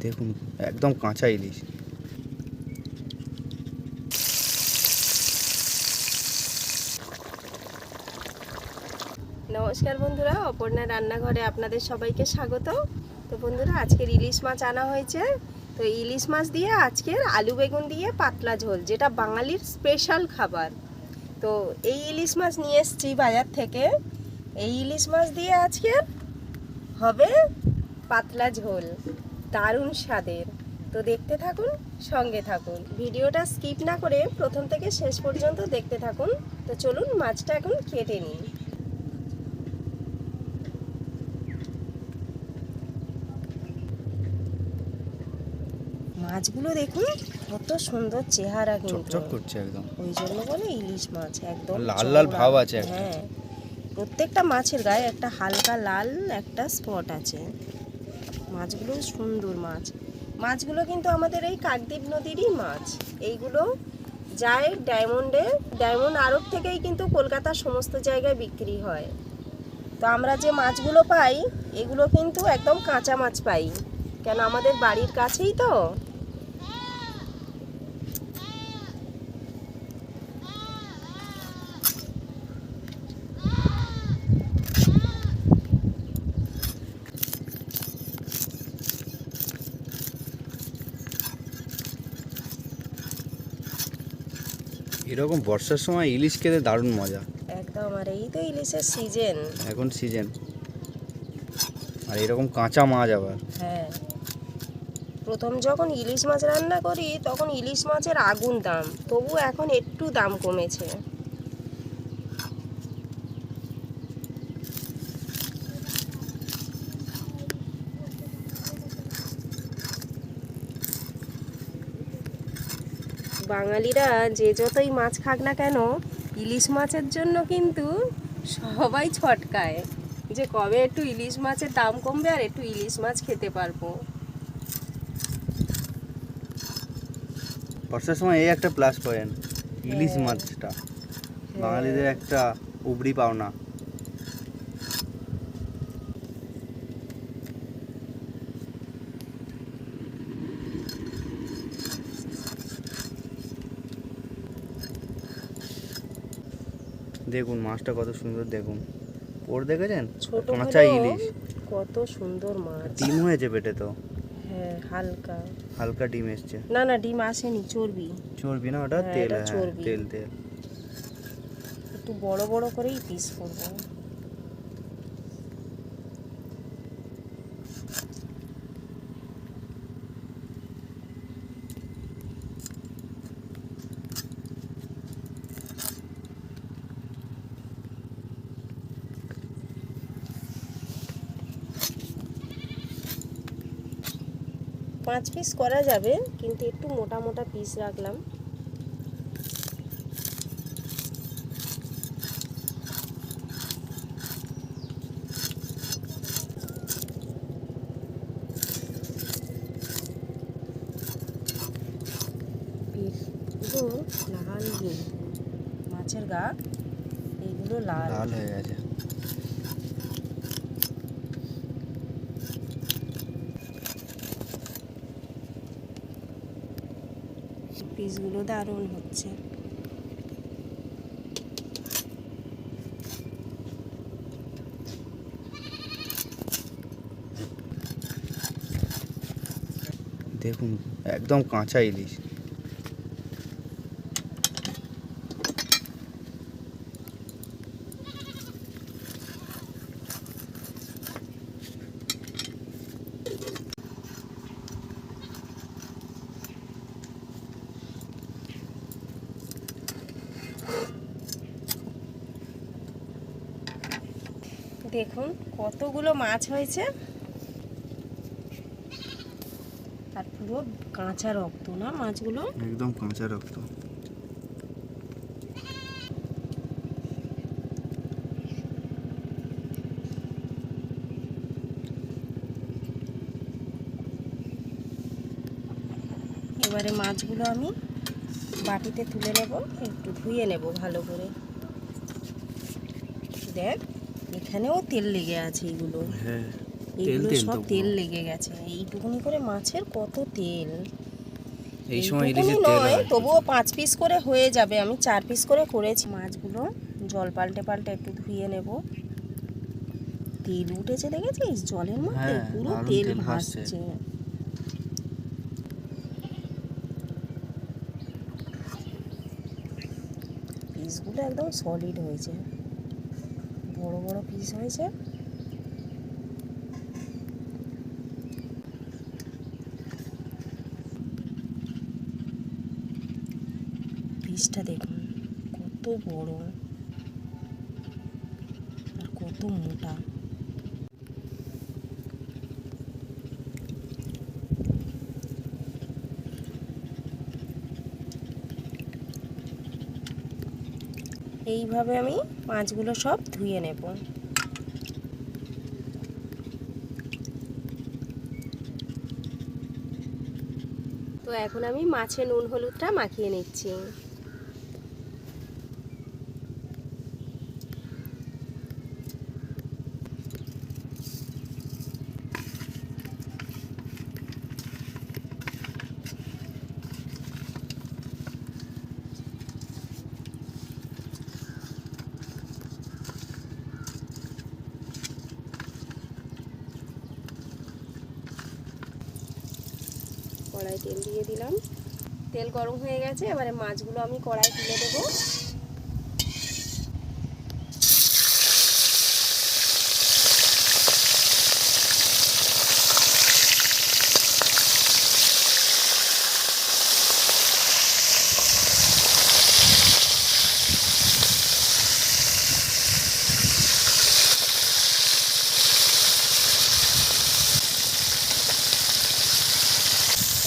দেখুন একদম কাঁচা ইলিশ। নমস্কার বন্ধুরা, অপর্ণা রান্নাঘরে আপনাদের সবাইকে স্বাগত। তো বন্ধুরা, আজকের ইলিশ মাছ আনা হয়েছে। তো ইলিশ মাছ দিয়ে আজকের আলু বেগুন দিয়ে পাতলা ঝোল, যেটা বাঙালির স্পেশাল খাবার। তো এই ইলিশ মাছ নিয়ে এসেছি বাজার থেকে। এই ইলিশ মাছ দিয়ে আজকের হবে পাতলা ঝোল, দারুণ স্বাদের। তো দেখতে থাকুন, সঙ্গে থাকুন, ভিডিওটা স্কিপ না করে প্রথম থেকে শেষ পর্যন্ত দেখতে থাকুন। তো চলুন মাছটা এখন কেটে নিই। মাছগুলো দেখুন কত সুন্দর চেহারা, কিন্তু চকচক করছে একদম, ওই জন্য বলে ইলিশ মাছ একদম লাল লাল চওড়া। ভাব আছে একটা। হ্যাঁ, প্রত্যেকটা মাছের গায়ে একটা হালকা লাল একটা স্পট আছে। মাছগুলো সুন্দর মাছ। মাছগুলো কিন্তু আমাদের এই কাকদ্বীপ নদীরই মাছ। এইগুলো যায় ডায়মন্ড আড়ত থেকেই কিন্তু কলকাতার সমস্ত জায়গায় বিক্রি হয়। তো আমরা যে মাছগুলো পাই এগুলো কিন্তু একদম কাঁচা মাছ পাই, কেন আমাদের বাড়ির কাছেই তো। এরকম বর্ষার সময় ইলিশ খেতে দারুণ মজা একদম, আর এই তো ইলিশের সিজন, এখন সিজন। আর এরকম কাঁচা মাছ আবার। হ্যাঁ, প্রথম যখন ইলিশ মাছ রান্না করি তখন ইলিশ মাছের আগুন দাম, তবু এখন একটু দাম কমেছে। বাঙালিরা যে যতই মাছ খাক না কেন, ইলিশ মাছের জন্য কিন্তু সবাই ছটকায় যে কবে একটু ইলিশ মাছের দাম কমবে আর একটু ইলিশ মাছ খেতে পারবো। বর্ষার সময় এই একটা প্লাস পয়েন্ট, ইলিশ হ্যাঁ। মাছটা বাঙালিদের একটা উপরি পাওনা। দেখুন মাছটা কত সুন্দর, দেখুন ওর দেখেছেন, ছোট কাঁচা হলেও ইলিশ, কত সুন্দর মাছ। ডিম হয়েছে পেটে তো, হ্যাঁ, হালকা হালকা ডিম এসছে। না ডিম আসেনি, চর্বি। চর্বি না ওটা, হ্যাঁ, তেল। এটা হ্যাঁ, চর্বি। তেল। একটু বড় বড় করেই পিস করবো। পাঁচ পিস করা যাবে, কিন্তু একটু মোটা মোটা পিস রাখলাম। পিসগুলো লাল, মাছের গা এইগুলো লাল লাল হয়ে গেছে। পিসগুলো দারুণ হচ্ছে। দেখুন একদম কাঁচা ইলিশ। দেখুন কতগুলো মাছ হয়েছে, আর পুরো কাঁচা রক্ত না মাছগুলো, একদম কাঁচা রক্ত। এবারে মাছগুলো আমি বাটিতে তুলে নেব, একটু ধুয়ে নেব ভালো করে। দেখ, এখানেও তেল লেগে আছে এগুলো। হ্যাঁ, এইগুলো তেল সব তো তেল পুরো। লেগে গেছে, এইটুকুনি করে মাছের কত তেল। এই সময় এইটুকুনি ইলিশের তেল নয়, হয়। তবুও 5 পিস করে হয়ে যাবে, আমি 4 পিস করে করেছি। মাছগুলো জল পাল্টে পাল্টে একটু ধুয়ে নেব। তেল উঠেছে দেখেছিস জলের মধ্যে, হ্যাঁ, পুরো দারুণ তেল তেল ভাসছে। ভাসছে। পিসগুলো একদম সলিড হয়েছে, বড় বড় পিস হয়েছে। পিসটা দেখুন কত বড় আর কত মোটা। এইভাবে আমি মাছগুলো সব ধুয়ে নেব। তো এখন আমি মাছে নুন হলুদটা মাখিয়ে নিচ্ছি। কড়াই তেল দিয়ে দিলাম, তেল গরম হয়ে গেছে, এবারে মাছগুলো আমি কড়াই তুলে দেবো।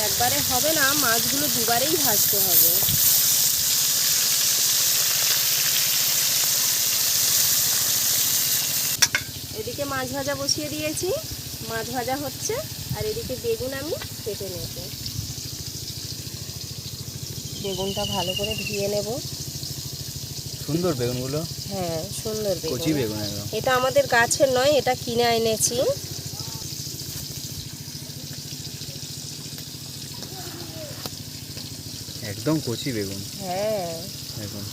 একবারে হবে না, মাছগুলো দুবারেই ভাজতে হবে। এদিকে মাছ ভাজা বসিয়ে দিয়েছি, মাছ ভাজা হচ্ছে, আর এদিকে বেগুন আমি কেটে নেব। বেগুনটা ভালো করে ধুয়ে নেব। সুন্দর বেগুনগুলো, হ্যাঁ সুন্দর কচি বেগুন। বেগুন একদম। এটা আমাদের গাছের নয়, এটা কিনে এনেছি। একদম কচি বেগুন হ্যাঁ দেখুন।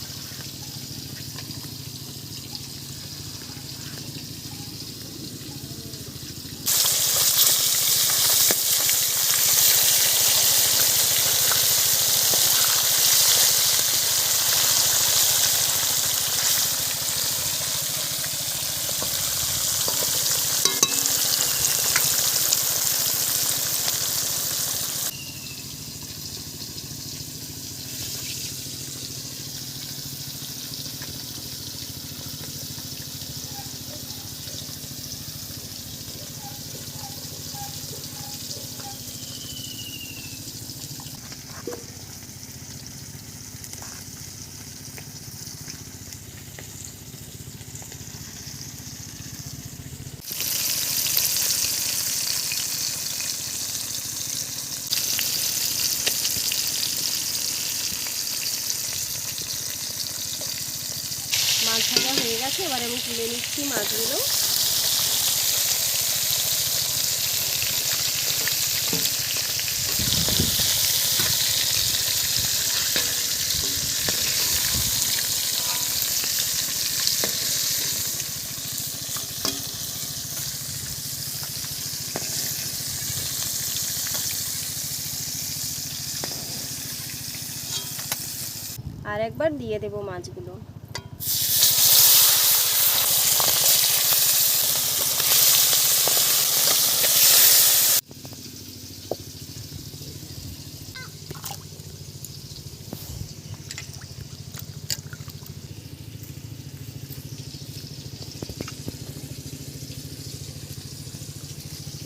মাছ ভাজা হয়ে গেছে, এবার আমি তুলে নিচ্ছি মাছগুলো। আর একবার দিয়ে দেব মাছগুলো।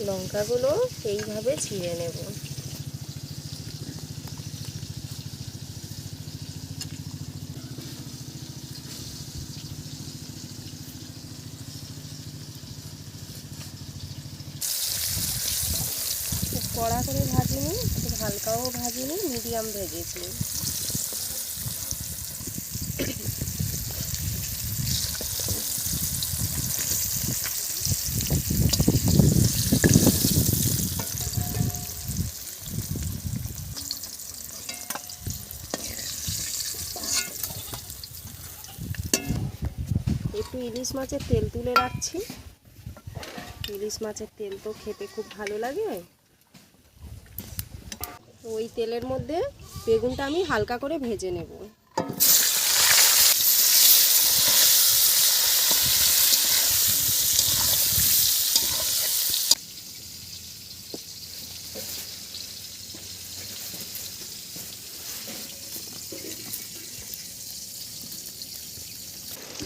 লঙ্কাগুলো এইভাবে ছিঁড়ে নেব। খুব কড়া করে ভাজিনি, খুব হালকাও ভাজিনি, মিডিয়াম ভেজেছি। ইলিশ মাছের তেল তুলে রাখছি। ইলিশ মাছের তেল তো খেতে খুব ভালো লাগে। ওই তেলের মধ্যে বেগুনটা আমি হালকা করে ভেজে নেব।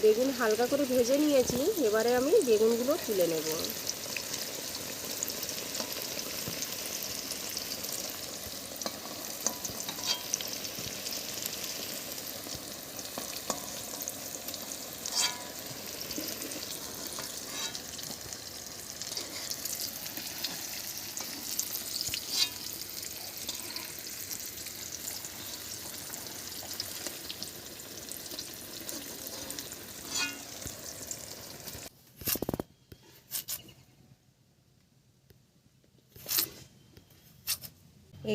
বেগুন হালকা করে ভেজে নিয়েছি, এবারে আমি বেগুনগুলো তুলে নেব।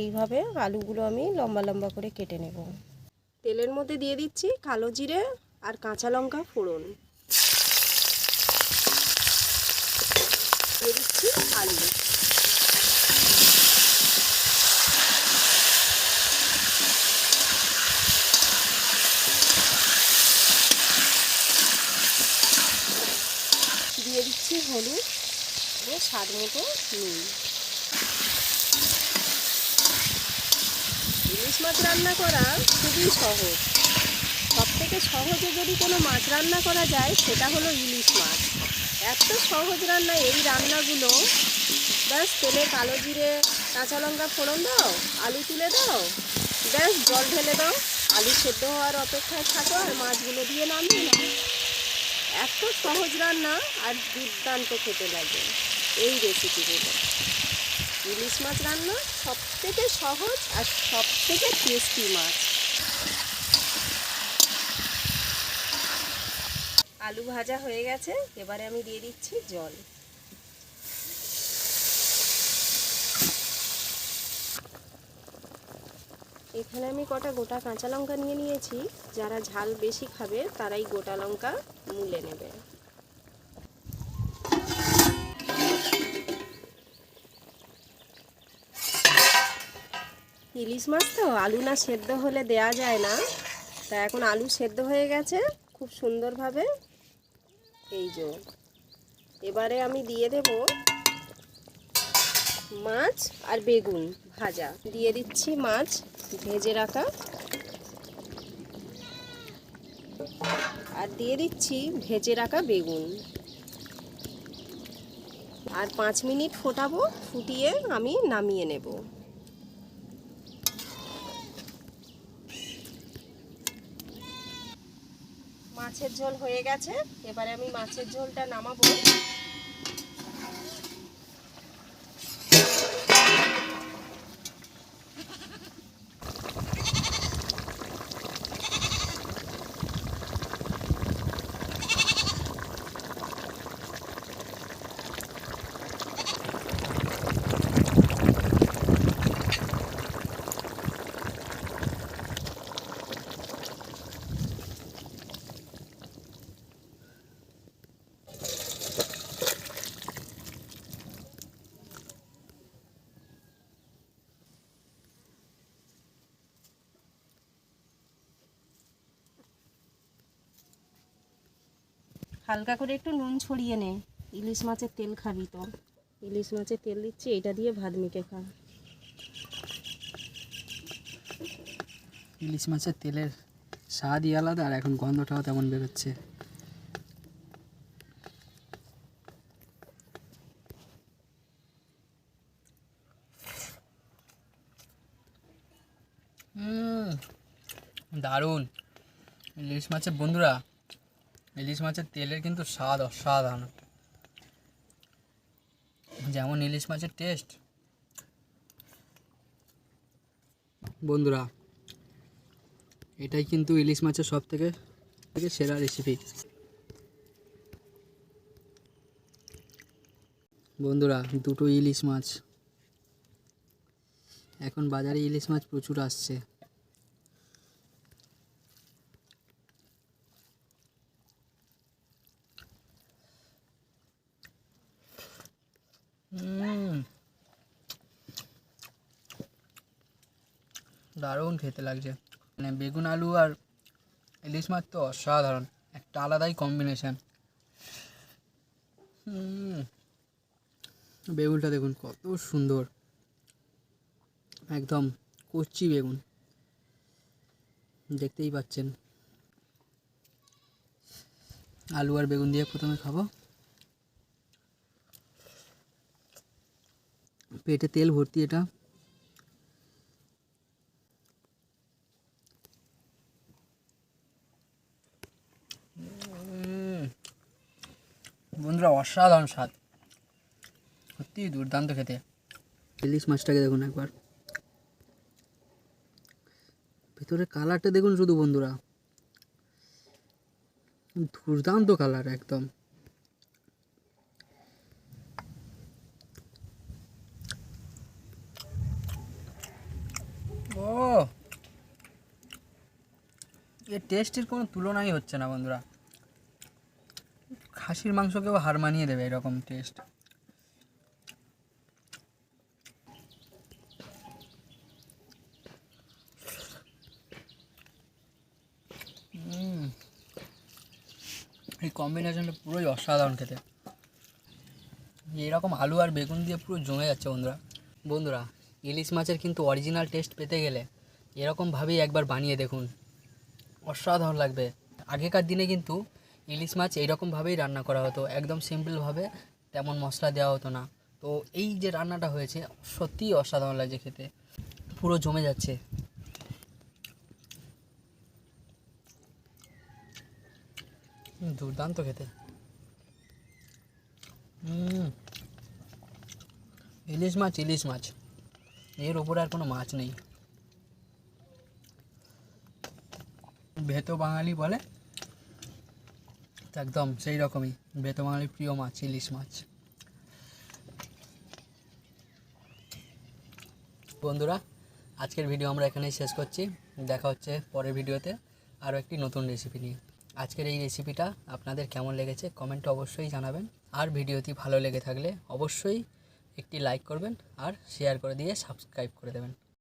এইভাবে আলুগুলো আমি লম্বা লম্বা করে কেটে নেব। তেলের মধ্যে দিয়ে দিচ্ছি কালো জিরে আর কাঁচা লঙ্কা ফোড়ন, দিয়ে দিচ্ছি আলু, দিয়ে দিচ্ছি হলুদ ও স্বাদ মতো নুন। ইলিশ মাছ রান্না করা খুবই সহজ। সবথেকে সহজে যদি কোনো মাছ রান্না করা যায় সেটা হলো ইলিশ মাছ। এত সহজ রান্না এই রান্নাগুলো। ব্যাস তেলে কালো জিরে কাঁচা লঙ্কা ফোড়ন দাও, আলু তুলে দাও, ব্যাস জল ঢেলে দাও, আলু সেদ্ধ হওয়ার অপেক্ষায় থাকো আর মাছগুলো দিয়ে নামিয়ে নাও। এত সহজ রান্না আর দুর্দান্ত খেতে লাগে এই রেসিপিগুলো। ইলিশ মাছ রান্না সবথেকে সহজ আর সবথেকে টেস্টি মাছ। আলু ভাজা হয়ে গেছে, এবারে আমি দিয়ে দিচ্ছি জল। এখানে আমি কটা গোটা কাঁচা লঙ্কা নিয়ে নিয়েছি। যারা ঝাল বেশি খাবে তারাই গোটা লঙ্কা মুলে নেবে। ইলিশ মাছ তো আলু না সেদ্ধ হলে দেয়া যায় না, তা এখন আলু সেদ্ধ হয়ে গেছে খুব সুন্দরভাবে। এই যে এবারে আমি দিয়ে দেব মাছ আর বেগুন ভাজা। দিয়ে দিচ্ছি মাছ ভেজে রাখা, আর দিয়ে দিচ্ছি ভেজে রাখা বেগুন। আর 5 মিনিট ফোটাবো, ফুটিয়ে আমি নামিয়ে নেব। মাছের ঝোল হয়ে গেছে, এবারে আমি মাছের ঝোলটা নামাবো। হালকা করে একটু নুন ছড়িয়ে নে, ইলিশ মাছের তেল খাবি তো। ইলিশ মাছের তেল দিচ্ছি, এটা দিয়ে ভাত মেখে খা। ইলিশ মাছের তেলের স্বাদই আলাদা, আর এখন গন্ধটাও তেমন বেরোচ্ছে। দারুণ ইলিশ মাছের বন্ধুরা। ইলিশ মাছের তেলের কিন্তু স্বাদ অসাধারণ। যেমন ইলিশ মাছের টেস্ট বন্ধুরা, এটাই কিন্তু ইলিশ মাছের সব থেকে সেরা রেসিপি। বন্ধুরা, দুটো ইলিশ মাছ, এখন বাজারে ইলিশ মাছ প্রচুর আসছে। দারুণ খেতে লাগছে। মানে বেগুন আলু আর ইলিশ মাছ তো অসাধারণ, একটা আলাদাই কম্বিনেশন। বেগুনটা দেখুন কত সুন্দর, একদম কচি বেগুন, দেখতেই পাচ্ছেন। আলু আর বেগুন দিয়ে প্রথমে খাবো। পেটে তেল ভর্তি এটা। বন্ধুরা অসাধারণ স্বাদ, সত্যি দুর্দান্ত খেতে। ইলিশ মাছটাকে দেখুন একবার, ভেতরে কালারটা দেখুন শুধু বন্ধুরা, দুর্দান্ত কালার একদম। ও, এর টেস্টের কোনো তুলনাই হচ্ছে না বন্ধুরা, খাসির মাংসকেও হার মানিয়ে দেবে এরকম টেস্ট। এই কম্বিনেশনটা পুরোই অসাধারণ খেতে। এরকম আলু আর বেগুন দিয়ে পুরো জমে যাচ্ছে বন্ধুরা। বন্ধুরা ইলিশ মাছের কিন্তু অরিজিনাল টেস্ট পেতে গেলে এরকমভাবেই একবার বানিয়ে দেখুন, অসাধারণ লাগবে। আগেকার দিনে কিন্তু ইলিশ মাছ এইরকমভাবেই রান্না করা হতো, একদম সিম্পলভাবে, তেমন মশলা দেওয়া হতো না। তো এই যে রান্নাটা হয়েছে সত্যিই অসাধারণ লাগছে খেতে, পুরো জমে যাচ্ছে। দুর্দান্ত খেতে। ইলিশ মাছ, ইলিশ মাছ, এর ওপরে আর কোনো মাছ নেই। ভেতো বাঙালি বলে তো একদম সেই রকমই, ভেতো বাঙালির প্রিয় মাছ ইলিশ মাছ। বন্ধুরা আজকের ভিডিও আমরা এখানেই শেষ করছি, দেখা হচ্ছে পরের ভিডিওতে আরও একটি নতুন রেসিপি নিয়ে। আজকের এই রেসিপিটা আপনাদের কেমন লেগেছে কমেন্টে অবশ্যই জানাবেন, আর ভিডিওটি ভালো লেগে থাকলে অবশ্যই একটি লাইক করবেন আর শেয়ার করে দিয়ে সাবস্ক্রাইব করে দেবেন।